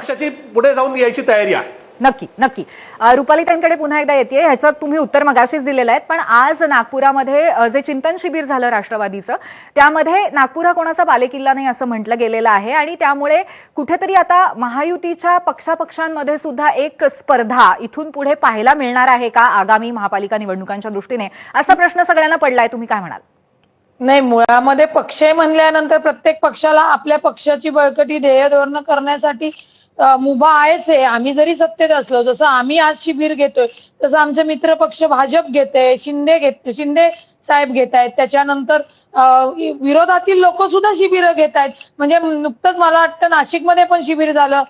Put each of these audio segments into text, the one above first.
पक्षाची पुढे जाऊन यायची तयारी आहे. नक्की नक्की. रुपालीताईंकडे पुन्हा एकदा येते, ह्याचं तुम्ही उत्तर मगाशीच दिलेलं आहे, पण आज नागपुरामध्ये जे चिंतन शिबिर झालं राष्ट्रवादीचं, त्यामध्ये नागपूर हा कोणाचा बालेकिल्ला नाही असं म्हटलं गेलेलं आहे आणि त्यामुळे कुठेतरी आता महायुतीच्या पक्षांमध्ये सुद्धा एक स्पर्धा इथून पुढे पाहायला मिळणार आहे का आगामी महापालिका निवडणुकांच्या दृष्टीने, असा प्रश्न सगळ्यांना पडलाय. तुम्ही काय म्हणाल? नाही, मुळामध्ये पक्ष म्हणल्यानंतर प्रत्येक पक्षाला आपल्या पक्षाची बळकटी ध्येय धोरण करण्यासाठी मुभा आहेच आहे. आम्ही जरी सत्तेत असलो, जसं आम्ही आज शिबिर घेतोय तसं आमचे मित्र पक्ष भाजप घेते, शिंदे साहेब घेत आहेत, त्याच्यानंतर विरोधातील लोक सुद्धा शिबिर घेत आहेत. म्हणजे नुकतंच मला वाटतं नाशिकमध्ये पण शिबिर झालं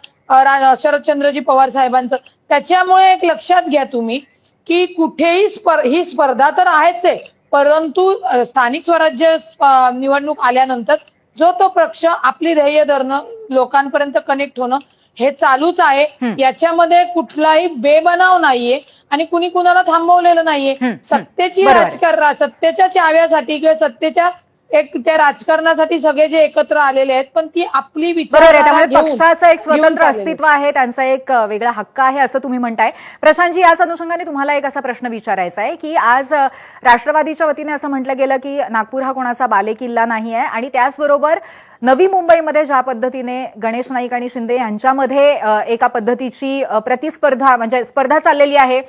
शरदचंद्रजी पवार साहेबांचं. त्याच्यामुळे एक लक्षात घ्या तुम्ही की कुठेही ही स्पर्धा तर आहेच आहे, परंतु स्थानिक स्वराज्य निवडणूक आल्यानंतर जो तो पक्ष आपली ध्येय धरणं लोकांपर्यंत कनेक्ट होणं हे चालूच आहे. याच्यामध्ये कुठलाही बेबनाव नाहीये आणि कुणी कुणाला थांबवलेलं नाहीये. सत्तेची राजकारण, सत्तेच्या चाव्यासाठी किंवा सत्तेच्या त्या राजकारणासाठी सगळे जे एकत्र आलेले आहेत, पण ती आपली विचारधारा घेऊन पक्षाचं एक स्वतंत्र अस्तित्व आहे, त्यांचा एक वेगळा हक्क आहे असं तुम्ही म्हणताय. प्रशांतजी, याच अनुषंगाने तुम्हाला एक असा प्रश्न विचारायचा आहे की आज राष्ट्रवादीच्या वतीने असं म्हटलं गेलं की नागपूर हा कोणाचा बालेकिल्ला नाही आहे आणि त्याचबरोबर नवी मुंबईमध्ये ज्या पद्धतीने गणेश नाईक आणि शिंदे यांच्यामध्ये एका पद्धतीची प्रतिस्पर्धा म्हणजे स्पर्धा चाललेली आहे,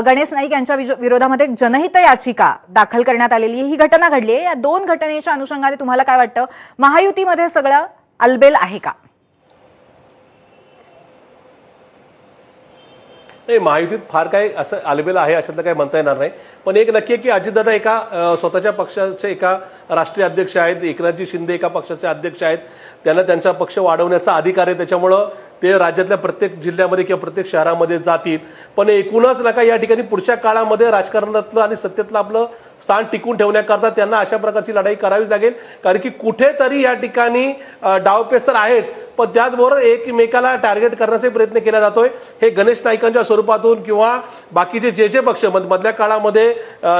गणेश नाईक यांच्या विरोधामध्ये जनहित याचिका दाखल करण्यात आलेली ही घटना घडली आहे. या दोन घटनेच्या अनुषंगाने तुम्हाला काय वाटतं, महायुतीमध्ये सगळं अलबेल आहे का? नाही, महायुतीत फार काही असं आलबेल आहे अशातलं काही म्हणता येणार नाही. पण एक नक्की आहे की अजितदादा एका स्वतःच्या पक्षाचे एका राष्ट्रीय अध्यक्ष आहेत, एकनाथजी शिंदे एका पक्षाचे अध्यक्ष आहेत, त्यांना त्यांचा पक्ष वाढवण्याचा अधिकार आहे. त्याच्यामुळं ते राज्यातल्या प्रत्येक जिल्ह्यामध्ये किंवा प्रत्येक शहरामध्ये जातील. पण एकूणच नका या ठिकाणी पुढच्या काळामध्ये राजकारणातलं आणि सत्तेतलं आपलं स्थान टिकून ठेवण्याकरता त्यांना अशा प्रकारची लढाई करावीच लागेल. कारण की कुठेतरी या ठिकाणी डावपेच तर आहेच, पण त्याचबरोबर एकमेकाला टार्गेट करण्याचा प्रयत्न केला जातोय. हे गणेश नाईकांच्या स्वरूपातून किंवा बाकीचे जे पक्ष मधल्या काळामध्ये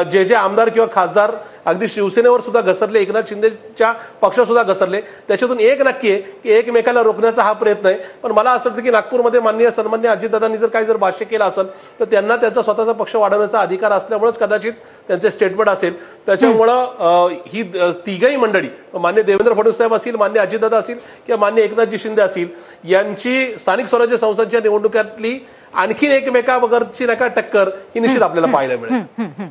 जे आमदार किंवा खासदार अगदी शिवसेनेवर सुद्धा घसरले, एकनाथ शिंदेच्या पक्ष सुद्धा घसरले, त्याच्यातून एक नक्की आहे की एकमेकाला रोखण्याचा हा प्रयत्न आहे. पण मला असं वाटतं की नागपूरमध्ये माननीय सन्मान्य अजितदादांनी जर भाष्य केलं असेल तर त्यांना त्यांचा स्वतःचा पक्ष वाढवण्याचा अधिकार असल्यामुळेच कदाचित त्यांचे स्टेटमेंट असेल. त्याच्यामुळं ही तिघही मंडळी, मान्य देवेंद्र फडणवीस साहेब असतील, मान्य अजितदादा असतील किंवा मान्य एकनाथजी शिंदे असतील, यांची स्थानिक स्वराज्य संस्थांच्या निवडणुकीतली आणखी एकमेकावरची नका टक्कर ही निश्चित आपल्याला पाहायला मिळेल.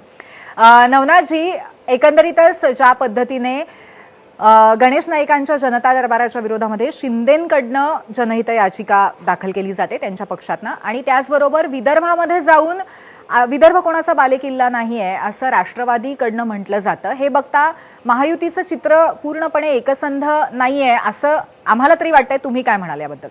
नवनाथजी, एकंदरीतच ज्या पद्धतीने गणेश नाईकांच्या जनता दरबाराच्या विरोधामध्ये शिंदेंकडनं जनहित याचिका दाखल केली जाते त्यांच्या पक्षातनं आणि त्याचबरोबर विदर्भामध्ये जाऊन विदर्भ कोणाचा बालेकिल्ला नाही आहे असं राष्ट्रवादीकडनं म्हटलं जातं, हे बघता महायुतीचं चित्र पूर्णपणे एकसंध नाहीये असं आम्हाला तरी वाटतंय. तुम्ही काय म्हणाल याबद्दल?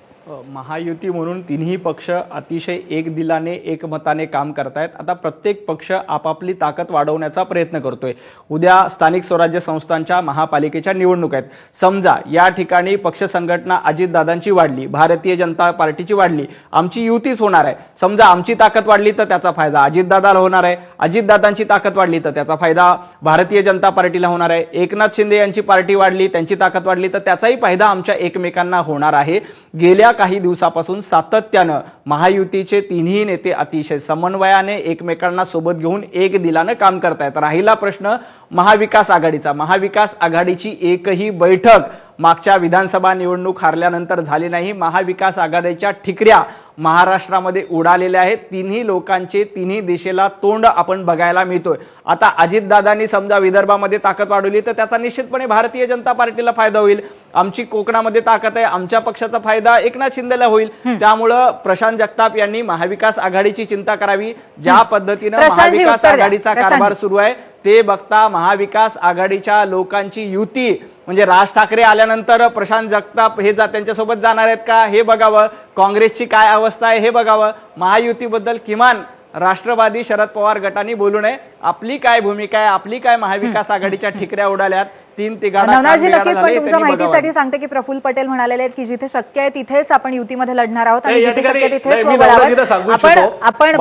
महायुती म्हणून तिन्ही पक्ष अतिशय एकदिलाने एकमताने काम करतायत. आता प्रत्येक पक्ष आपापली ताकद वाढवण्याचा प्रयत्न करतोय. उद्या स्थानिक स्वराज्य संस्थांच्या महापालिकेच्या निवडणूक आहेत. समजा या ठिकाणी पक्ष संघटना अजितदादांची वाढली, भारतीय जनता पार्टीची वाढली, आमची युतीच होणार आहे. समजा आमची ताकद वाढली तर त्याचा फायदा अजितदादाला होणार आहे, अजितदादांची ताकद वाढली तर त्याचा फायदा भारतीय जनता पार्टीला होणार आहे, एकनाथ शिंदे यांची पार्टी वाढली, त्यांची ताकद वाढली तर त्याचाही फायदा आमच्या एकमेकांना होणार आहे. गेल्या काही दिवसापासून सातत्यानं महायुतीचे तिन्ही नेते अतिशय समन्वयाने एकमेकांना सोबत घेऊन एक दिलानं काम करतायत. राहिला प्रश्न महाविकास आघाडीचा. महाविकास आघाडीची एकही बैठक मागच्या विधानसभा निवडणूक हारल्यानंतर झाली नाही. महाविकास आघाडीच्या ठिकऱ्या महाराष्ट्रामध्ये उडालेल्या आहेत. तिन्ही लोकांचे तिन्ही दिशेला तोंड आपण बघायला मिळतोय. आता अजितदादांनी समजा विदर्भामध्ये ताकद वाढवली तर त्याचा निश्चितपणे भारतीय जनता पार्टीला फायदा होईल. आमची कोकणामध्ये ताकद आहे, आमच्या पक्षाचा फायदा एकनाथ शिंदेला होईल. त्यामुळं प्रशांत जगताप यांनी महाविकास आघाडीची चिंता करावी. ज्या पद्धतीनं महाविकास आघाडीचा कारभार सुरू आहे ते बघता महाविकास आघाडीच्या लोकांची युती म्हणजे राज ठाकरे आल्यानंतर प्रशांत जगताप हे त्यांच्यासोबत जाणार आहेत का हे बघावं. काँग्रेसची काय अवस्था आहे हे बघावं. महायुतीबद्दल किमान राष्ट्रवादी शरद पवार गटांनी बोलू नये. आपली काय भूमिका आहे, आपली काय महाविकास आघाडीच्या ठिकऱ्या उडाल्यात, तीन तिघाडा तुमच्या माहितीसाठी सांगते की प्रफुल्ल पटेल म्हणालेले आहेत की जिथे शक्य आहे तिथेच आपण युतीमध्ये लढणार आहोत आणि जिथे शक्य तिथेच आपण